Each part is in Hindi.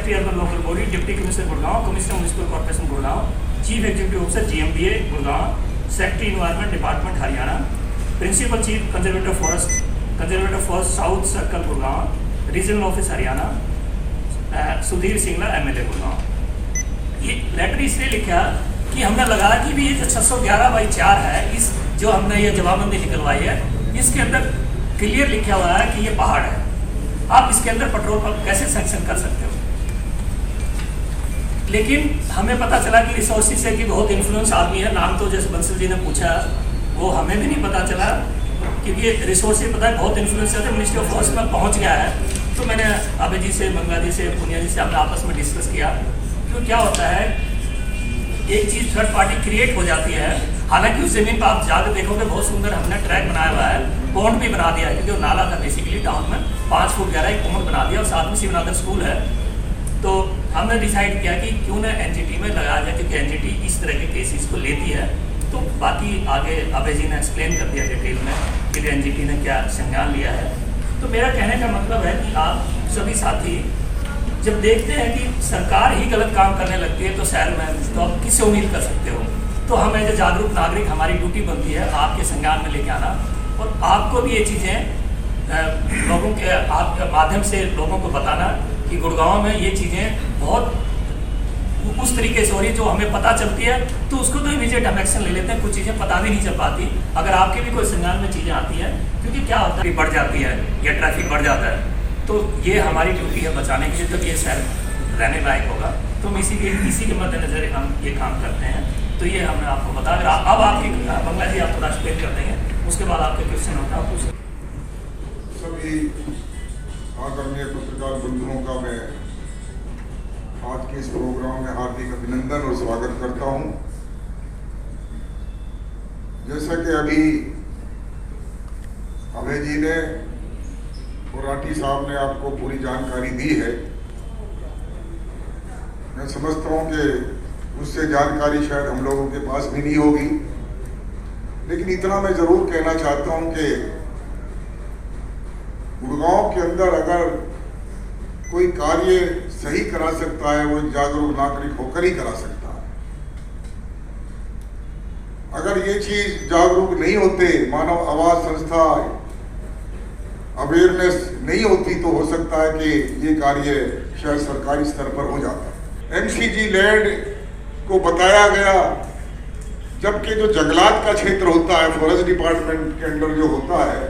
Secretary urban local body, deputy commissioner Gurgaon, commissioner municipal corporation Gurgaon, chief executive officer GMDA Gurgaon, secretary environment department Haryana, principal chief conservator forest south circle Gurgaon, regional office Haryana, Sudhir Singla MLA Gurgaon. ये लेटर इसलिए लिखा कि हमने लगा कि भी ये जो 611/4 है, इस जो हमने ये जवाबबंदी निकलवाई है, इसके अंदर क्लियर लिखा हुआ है कि ये पहाड़ है, आप इसके अंदर पेट्रोल पंप कैसे सैंक्शन कर सकते हो। लेकिन हमें पता चला कि रिसोर्सिस से कि बहुत इन्फ्लुएंस आदमी है, नाम तो जैसे बंसल जी ने पूछा वो हमें भी नहीं पता चला, क्योंकि रिसोर्सिस पता है बहुत इन्फ्लुएंस है, मिनिस्ट्री ऑफ फॉरेस्ट में पहुंच गया है। तो मैंने अभय जी से, मंगला जी से, पुनिया जी से हमने आपस में डिस्कस किया। तो क्या होता है, एक चीज़ थर्ड पार्टी क्रिएट हो जाती है। हालांकि उस जमीन पर आप जाकर देखोगे बहुत सुंदर हमने ट्रैक बनाया हुआ है, पॉन्ड भी बना दिया है, क्योंकि वो नाला था बेसिकली टाउन में, 5 फुट गहरा एक पॉन्ड बना दिया और साथ में शिवनाथन स्कूल है। तो हमने डिसाइड किया कि क्यों ना NGT में लगाया जाए, क्योंकि NGT इस तरह के केसेस को लेती है। तो बाकी आगे अभय जी ने एक्सप्लेन कर दिया डिटेल में कि NGT ने क्या संज्ञान लिया है। तो मेरा कहने का मतलब है कि आप सभी साथी जब देखते हैं कि सरकार ही गलत काम करने लगती है तो शहर में, तो आप किससे उम्मीद कर सकते हो। तो हम एज ए जागरूक नागरिक हमारी ड्यूटी बनती है आपके संज्ञान में लेके आना, और आपको भी ये चीज़ें लोगों के आपके माध्यम से लोगों को बताना कि गुड़गांव में ये चीज़ें बहुत उस तरीके से हो रही है जो हमें पता चलती है, तो उसको तो इमीडिएट हम एक्शन ले लेते हैं। कुछ चीज़ें पता भी नहीं चल पाती, अगर आपके भी कोई संज्ञान में चीज़ें आती हैं, क्योंकि क्या होता है बढ़ जाती है या ट्रैफिक बढ़ जाता है, तो ये हमारी ड्यूटी है बचाने के लिए, तो ये शहर रहने लायक होगा। तो हम इसी के मद्देनजर हम ये काम करते हैं। तो ये हमने आपको बता, अगर अब आपकी मंगला जी आप थोड़ा एक्सप्लेन कर देंगे, उसके बाद आपके क्वेश्चन होता है पूछ। सभी आदरणीय पत्रकार बंधुओं का मैं आज के इस प्रोग्राम में हार्दिक अभिनंदन और स्वागत करता हूं। जैसा कि अभी अभय जी ने और राठी साहब ने आपको पूरी जानकारी दी है, मैं समझता हूं कि उससे जानकारी शायद हम लोगों के पास भी नहीं होगी, लेकिन इतना मैं जरूर कहना चाहता हूं कि गुड़गांव के अंदर अगर कोई कार्य सही करा सकता है, वो एक जागरूक नागरिक होकर ही करा सकता है। अगर ये चीज जागरूक नहीं होते, मानव आवाज संस्था अवेयरनेस नहीं होती, तो हो सकता है कि ये कार्य शायद सरकारी स्तर पर हो जाता। MCG लैंड को बताया गया, जबकि जो जंगलात का क्षेत्र होता है फॉरेस्ट डिपार्टमेंट के अंडर जो होता है,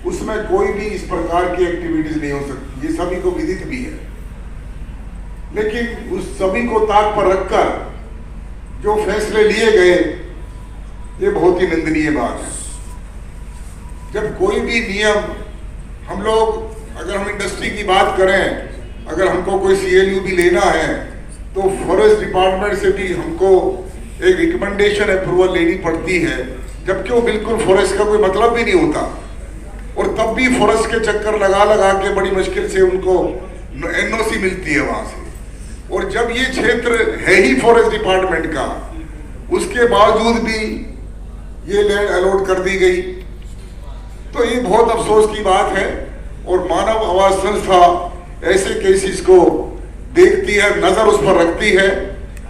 उसमें कोई भी इस प्रकार की एक्टिविटीज नहीं हो सकती, ये सभी को विदित भी है। लेकिन उस सभी को ताक पर रखकर जो फैसले लिए गए, ये बहुत ही निंदनीय बात है। जब कोई भी नियम हम लोग, अगर हम इंडस्ट्री की बात करें, अगर हमको कोई CLU भी लेना है तो फॉरेस्ट डिपार्टमेंट से भी हमको एक रिकमेंडेशन अप्रूवल लेनी पड़ती है, जबकि वो बिल्कुल फॉरेस्ट का कोई मतलब भी नहीं होता, और तब भी फॉरेस्ट के चक्कर लगा के बड़ी मुश्किल से उनको NOC मिलती है वहां से। और जब ये क्षेत्र है ही फॉरेस्ट डिपार्टमेंट का, उसके बावजूद भी ये लैंड अलॉट कर दी गई, तो ये बहुत अफसोस की बात है। और मानव आवाज संस्था ऐसे केसेस को देखती है, नजर उस पर रखती है।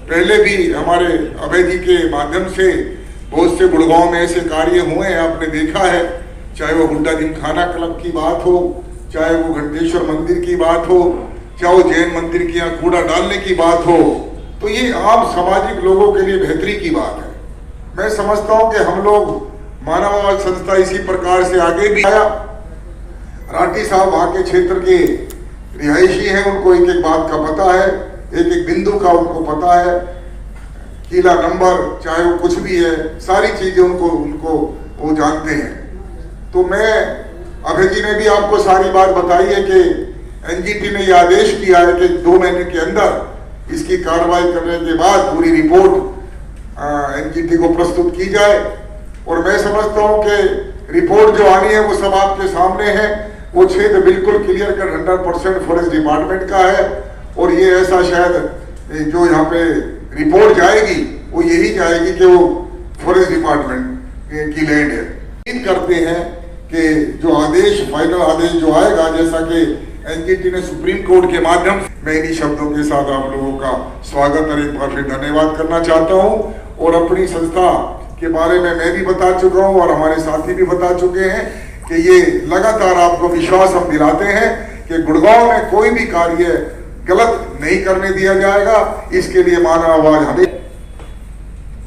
पहले भी हमारे अभय जी के माध्यम से बहुत से गुड़गांव में ऐसे कार्य हुए हैं, आपने देखा है, चाहे वो हुड्डा जिमखाना क्लब की बात हो, चाहे वो घंटेश्वर मंदिर की बात हो, चाहे वो जैन मंदिर के यहाँ कूड़ा डालने की बात हो, तो ये आम सामाजिक लोगों के लिए बेहतरी की बात है। मैं समझता हूं कि हम लोग मानव आवाज संस्था इसी प्रकार से आगे भी आया। राठी साहब वहां के क्षेत्र के रिहायशी हैं, उनको एक एक बात का पता है, एक एक बिंदु का उनको पता है, किला नंबर चाहे वो कुछ भी है, सारी चीजें उनको वो जानते हैं। तो मैं, अभय जी ने भी आपको सारी बात बताई है कि NGT ने यह आदेश किया है कि 2 महीने के अंदर इसकी कार्रवाई करने के बाद पूरी रिपोर्ट NGT को प्रस्तुत की जाए। और मैं समझता हूं कि रिपोर्ट जो आनी है वो सब आपके सामने है। वो क्षेत्र बिल्कुल क्लियर कर 100% फॉरेस्ट डिपार्टमेंट का है, और ये ऐसा शायद जो यहाँ पे रिपोर्ट जाएगी वो यही जाएगी कि वो फॉरेस्ट डिपार्टमेंट की लैंड है। उम्मीद करते हैं कि जो आदेश, फाइनल आदेश जो आएगा, जैसा कि एनजीटी ने सुप्रीम कोर्ट के माध्यम से, मैं इन्हीं शब्दों के साथ आप लोगों का स्वागत और एक बार फिर धन्यवाद करना चाहता हूं। और अपनी संस्था के बारे में मैं भी बता चुका हूं और हमारे साथी भी बता चुके हैं कि ये लगातार आपको विश्वास हम दिलाते हैं कि गुड़गांव में कोई भी कार्य गलत नहीं करने दिया जाएगा। इसके लिए माना आवाज हमें।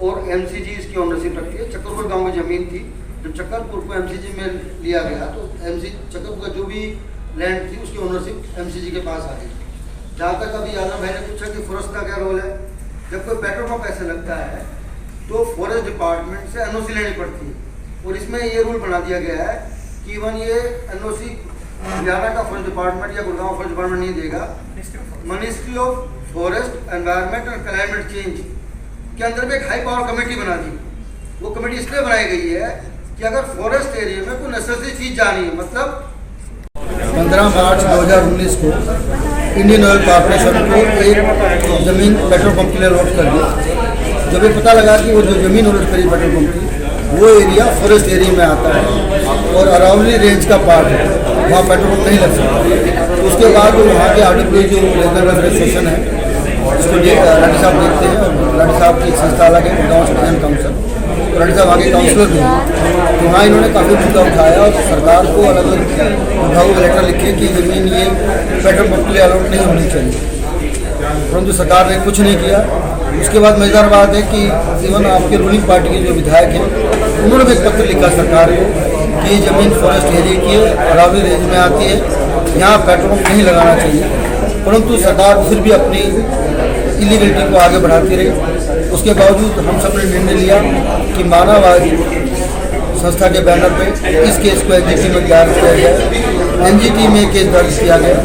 और एमसीजी इसकी ओनरशिप रखती है। चक्करपुर गांव में जमीन थी, जब चक्करपुर को एमसीजी में लिया गया तो चक्करपुर का जो भी लैंड थी उसकी ओनरशिप एमसीजी के पास आ गई। जहाँ तक अभी यादव भाई ने पूछा कि फॉरेस्ट का क्या रोल है, जब कोई पेट्रोल पंप ऐसे लगता है तो फॉरेस्ट डिपार्टमेंट से एनओसी लेनी पड़ती है। और इसमें ये रूल बना दिया गया है कि इवन ये एनओसी हरियाणा का फॉरेस्ट डिपार्टमेंट या गुड़गांव फॉरेस्ट डिपार्टमेंट नहीं देगा, ministry of forest environment and climate change के अंदर में एक हाई पावर कमेटी बना दी। वो कमेटी इसलिए बनाई गई है कि अगर फॉरेस्ट एरिया में कोई नेसेसरी चीज जानी है, मतलब 15 मार्च 2019 को इंडियन ऑयल कॉर्पोरेशन को एक जमीन पेट्रोल पंप के लिए अलॉट कर दी। जब ये पता लगा कि वो जो जमीन अलॉट करी पेट्रोल पंप की वो एरिया फॉरेस्ट एरिया में आता है और अरावली रेंज का पार्ट है, वहाँ पेट्रोल पंप नहीं लग सकता। तो उसके बाद वहाँ के आर्टिकल जो रीजनल एडमिनिस्ट्रेशन है उसको लाठी साहब देखते हैं और लाठी साहब की संस्था अलग है, गाँव सिटीजन काउंसिल, लाठी साहब आगे काउंसलर भी हैं। तो वहाँ इन्होंने काफ़ी मुद्दा उठाया और सरकार को अलग अलग विभागों को लेटर लिखे कि जमीन ये पेट्रोल पंप के लिए अलॉट नहीं होनी चाहिए, परंतु सरकार ने कुछ नहीं किया। उसके बाद मजेदार बात है कि इवन आपके रूलिंग पार्टी के जो विधायक हैं उन्होंने भी एक पत्र लिखा सरकार को कि ये जमीन फॉरेस्ट एरिया की है, अरावली रेंज में आती है, यहाँ पेट्रोल पंप नहीं लगाना चाहिए, परंतु सरकार फिर भी अपनी इलीगलिटी को आगे बढ़ाती रही। उसके बावजूद हम सब ने निर्णय लिया कि मानववादी संस्था के बैनर पे इस केस को एनजीटी में दायर किया गया। एनजीटी में केस दर्ज किया गया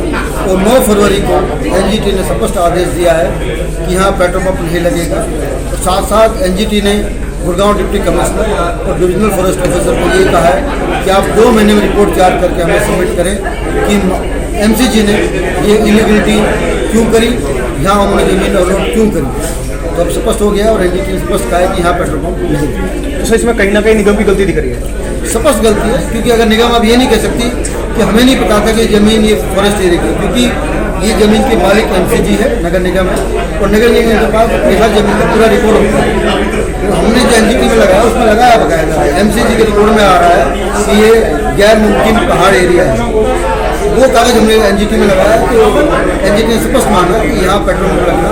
और 9 फरवरी को एनजीटी ने स्पष्ट आदेश दिया है कि यहाँ पेट्रोल पंप नहीं लगेगा। और साथ साथ एनजीटी ने गुड़गांव डिप्टी कमिश्नर और डिविजनल फॉरेस्ट ऑफिसर को ये कहा है कि आप 2 महीने में रिपोर्ट तैयार करके हमें सबमिट करें कि एमसीजी ने ये इलीगलिटी क्यों करी, यहाँ उन्होंने जमीन अलॉट क्यों करी। तो अब स्पष्ट हो गया और एनजीटी ने स्पष्ट कहा है कि यहाँ पेट्रोल पंप नहीं। तो सर इसमें कहीं ना कहीं निगम की गलती दिख रही है। स्पष्ट गलती है, क्योंकि अगर निगम अब ये नहीं कह सकती कि हमें नहीं पता था कि जमीन ये फॉरेस्ट एरिया की, क्योंकि ये जमीन के मालिक एमसीजी है, नगर निगम है, और नगर निगम के पास अपने हर जमीन का पूरा रिकॉर्ड होता है। तो हमने जो एनजीटी में लगाया उसमें लगाया बकायदा एमसीजी के रिकॉर्ड में आ रहा है कि ये गैर मुमकिन पहाड़ एरिया है। वो कागज हमने एनजीटी में लगाया तो एनजीटी ने स्पष्ट माना कि यहाँ पेट्रोल पंप लगना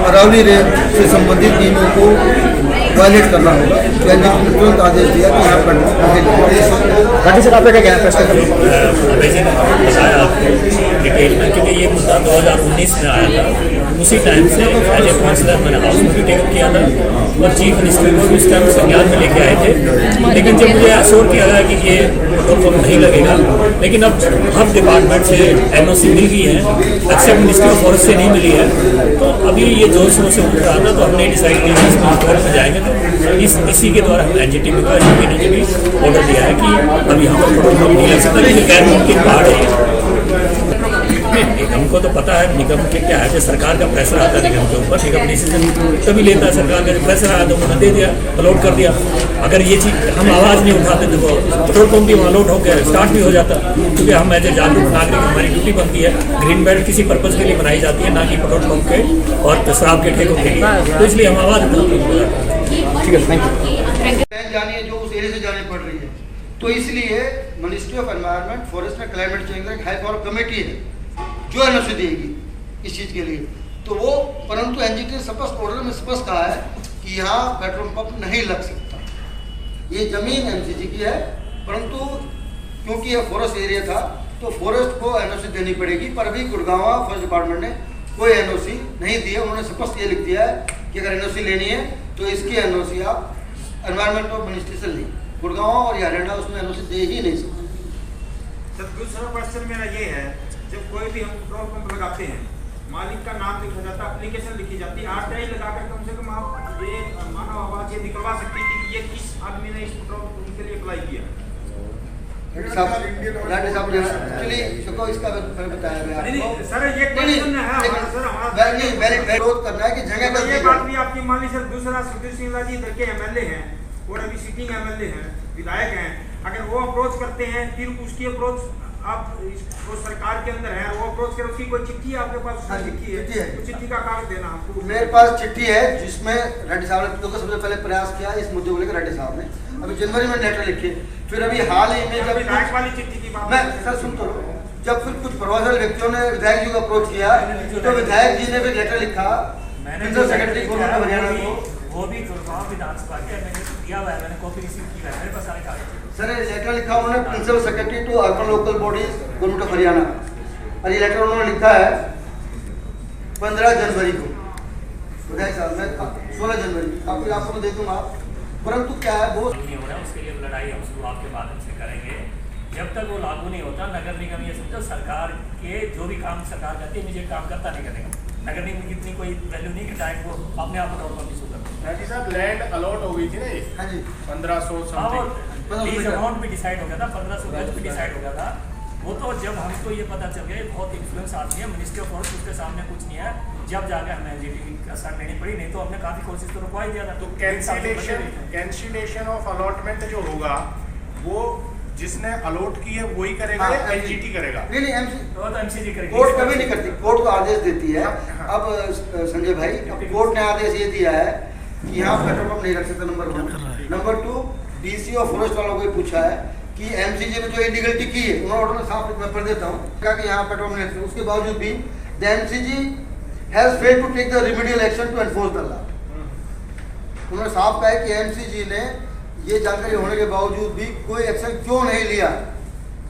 अरावली रेंज से संबंधित नियमों को वायलेट करना होगा। तो एनजीटी ने तुरंत आदेश दिया कि यहाँ पेट्रोल पंप राठी सर आपका क्या कहना है फैसले डिटेल में, क्योंकि ये मुद्दा 2019 में आया था। उसी टाइम से एज ए काउंसलर मैंने हाउस में भी टेकअप किया था और चीफ मिनिस्टर को भी उस टाइम संज्ञान में लेके आए थे। लेकिन जब मुझे अश्योर किया गया कि ये पेट्रोल पंप नहीं लगेगा, लेकिन अब हब डिपार्टमेंट से एनओसी मिल गई है, एक्सेप्ट मिनिस्ट्री ऑफ फॉरेस्ट से नहीं मिली है, तो अभी ये जोर शोर से उठ रहा था। तो हमने डिसाइड किया कि इसमें कोर्ट में जाएंगे तो इसी के द्वारा हम एनजीटी में भी ऑर्डर दिया है कि अब यहाँ पर पेट्रोल पंप नहीं लग सकता, क्योंकि गैर मुमकिन पहाड़ है। निगम को तो पता है निगम के क्या है, सरकार का प्रेशर आता है निगम के ऊपर, निगम डिसीजन तभी लेता है। सरकार का प्रेशर आया तो उन्होंने दे दिया, अलॉट कर दिया। अगर ये चीज़ हम आवाज़ नहीं उठाते तो पेट्रोल पंप भी वहाँ अलॉट होकर स्टार्ट भी हो जाता, क्योंकि हम एज ए जागरूक नागरिक हमारी ड्यूटी बनती है। ग्रीन बेल्ट किसी पर्पज़ के लिए बनाई जाती है, ना कि पेट्रोल पंप के और शराब के ठेकों के लिए, तो इसलिए हम आवाज़ उठाते हैं। ठीक है, थैंक यू। जानी है जो उस एरिया से जानी पड़ रही है, तो इसलिए ministry of environment forest and climate change एक हाई पावर कमेटी है जो एनओसी देगी इस चीज़ के लिए। तो वो परंतु एनजीटी ने स्पष्ट ऑर्डर में स्पष्ट कहा है कि यहाँ पेट्रोल पंप नहीं लग सकता। ये जमीन एमसीजी की है, परंतु क्योंकि ये फॉरेस्ट एरिया था तो फॉरेस्ट को एनओसी देनी पड़ेगी। पर अभी गुड़गांव फॉरेस्ट डिपार्टमेंट ने कोई एनओसी नहीं दिया। उन्होंने स्पष्ट ये लिख दिया है कि अगर एनओसी लेनी है तो इसकी एनओसी आप एनवायरमेंट ऑफ मिनिस्ट्री से लें। गुड़गांव और हरियाणा उसमें एनओसी दे ही नहीं सकते। सर दूसरा क्वेश्चन मेरा ये है, जब कोई भी हम पेट्रोल पंप लगाते हैं, मालिक का नाम लिखा जाता है, एप्लीकेशन लिखी जाती है, आरटीआई लगाकर कम से कम आप ये मानव आवाज ये निकलवा सकती है कि ये किस आदमी ने इस पेट्रोल पंप के लिए अप्लाई किया। चलिए इसका बताया गया। नहीं सर ये क्वेश्चन है सर हमारा विरोध करना है कि जगह ये बात भी आपकी मान ली सर। दूसरा सुधीर सिंह जी इधर के एमएलए हैं और अभी सिटिंग एमएलए हैं, विधायक हैं, अगर वो अप्रोच करते हैं फिर उसकी अप्रोच आप वो सरकार के अंदर है, वो अप्रोच कर, उसकी कोई चिट्ठी आपके पास? हाँ जी, चिट्ठी चिट्ठी है। तो चिट्ठी का कागज देना हमको। मेरे पास चिट्ठी है जिसमें रेड्डी साहब ने तो सबसे पहले प्रयास किया इस मुद्दे को लेकर। रेड्डी साहब ने अभी जनवरी में लेटर लिखे, फिर अभी हाल ही में जब विधायक वाली चिट्ठी की बात मैं सर सुन तो लो, जब फिर कुछ प्रभावशाली व्यक्तियों ने विधायक जी को अप्रोच किया तो विधायक जी ने भी लेटर लिखा principal secretary government of Haryana को। वो भी गुड़गांव विधानसभा के मैंने दिया हुआ है, मैंने कॉपी रिसीव की है, मेरे पास सारे कागज। सर ये लेटर लिखा उन्होंने principal secretary to urban local bodies government of Haryana, और ये लेटर उन्होंने लिखा है 15 जनवरी को। विधायक साहब मैं 16 जनवरी आपको दे दूंगा, परंतु क्या है वो नहीं हो रहा है, उसके लिए लड़ाई हम शुरुआत के माध्यम से करेंगे। जब तक वो लागू नहीं होता, नगर निगम ये समझो सरकार के जो भी काम सरकार करती है, मुझे काम करता नहीं करेगा। नगर निगम की इतनी कोई वैल्यू नहीं कि डायरेक्ट वो अपने आप को नॉर्मल इशू करता रेड्डी साहब लैंड अलॉट हो गई थी ना ये हाँ जी 1500 है। समथिंग। लीज अमाउंट भी डिसाइड हो गया था, 1500 गज भी डिसाइड हो गया था। वो तो जब हमको ये पता चल गया बहुत इन्फ्लुएंस आदमी है, मिनिस्ट्री ऑफ फॉरेस्ट उसके सामने कुछ नहीं है, जब जाके हमें एनजीटी का शर्ट लेनी पड़ी, नहीं तो हमने काफी कोशिश तो रुकवा ही दिया था। तो कैंसिलेशन ऑफ अलॉटमेंट जो होगा वो जिसने अलॉट की है वही करेगा या एनजीटी करेगा? नहीं नहीं एमसी तो एमसीजी करेगी, कोर्ट कभी नहीं करती, कोर्ट को आदेश देती है। हाँ। अब संजय भाई अब कोर्ट ने आदेश ये दिया है कि यहाँ पेट्रोल पंप नहीं रख सकते, नंबर 1। नंबर 2 डीसी और फॉरेस्ट वालों को ये पूछा है कि एमसीजी ने जो इलीगलिटी की है, उन्होंने ऑर्डर में साफ मैं पढ़ देता हूँ, कहा कि यहाँ पेट्रोल पंप नहीं रख सकते, उसके बावजूद भी the MCG has failed to take the remedial action to enforce the law. उन्होंने साफ कहा है कि एमसीजी ने ये जानकारी होने के बावजूद भी कोई एक्शन क्यों नहीं लिया।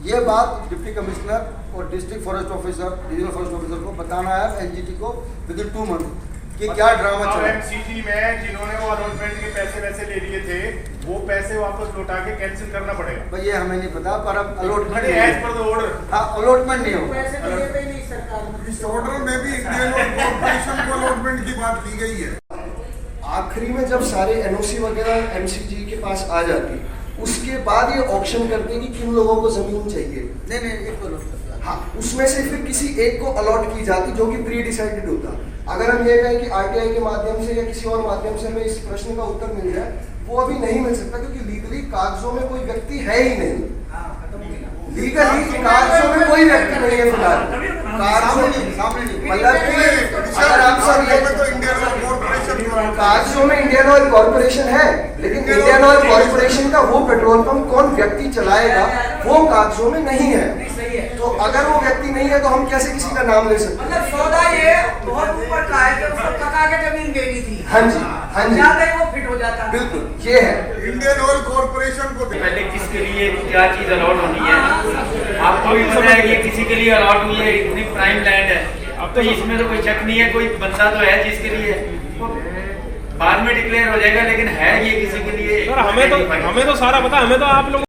ये बात डिप्टी कमिश्नर और district forest officer, regional forest officer को बताना है एनजीटी को विद इन 2 मंथ कि क्या ड्रामा चल रहा है। एमसीजी में जिन्होंने वो अलॉटमेंट के पैसे वैसे ले लिए थे वो पैसे वापस लौटा के कैंसिल करना पड़ेगा। भाई ये हमें नहीं पता, पर अब allotment as per the order. हाँ अलॉटमेंट नहीं होगा। इस ऑर्डर में भी इंडियन ऑयल कॉर्पोरेशन को अलॉटमेंट की बात की गई है। आखिरी में जब सारे एनओसी वगैरह एमसीजी के पास आ जाती, उसके बाद ये ऑप्शन करते कि किन लोगों को जमीन चाहिए। नहीं नहीं एक तो हाँ, उसमें से फिर किसी एक को अलॉट की जाती जो कि प्री डिसाइडेड होता। अगर हम ये कहें कि आरटीआई के माध्यम से या किसी और माध्यम से हमें इस प्रश्न का उत्तर मिल जाए, वो अभी नहीं मिल सकता क्योंकि लीगली कागजों में कोई व्यक्ति है ही नहीं। लीगली कागजों में कोई व्यक्ति नहीं है फिलहाल, कागजों में मतलब कि अगर आप सब ये तो इंडियन ऑयल कॉर्पोरेशन कागजों में इंडियन ऑयल कॉर्पोरेशन है, लेकिन इंडियन ऑयल कॉर्पोरेशन का वो पेट्रोल पंप कौन व्यक्ति चलाएगा वो कागजों में नहीं है। तो अगर वो व्यक्ति नहीं है तो हम कैसे किसी का नाम ले सकते हैं? मतलब सौदा ये बहुत ऊपर का है कि उसको थका के जमीन देनी थी। हाँ जी हाँ जी ज्यादा ही वो फिट हो जाता। बिल्कुल ये है। इंडियन ऑयल कॉर्पोरेशन को पहले किसके लिए क्या चीज अलॉट होनी है, आपको भी पता है कि किसी के लिए अलॉट हुई है, इतनी प्राइम लैंड है। अब तो इसमें तो कोई शक नहीं है, कोई बंदा तो है जिसके लिए बाद में डिक्लेयर हो जाएगा, लेकिन है ये किसी के लिए। हमें तो सारा पता, हमें तो आप लोग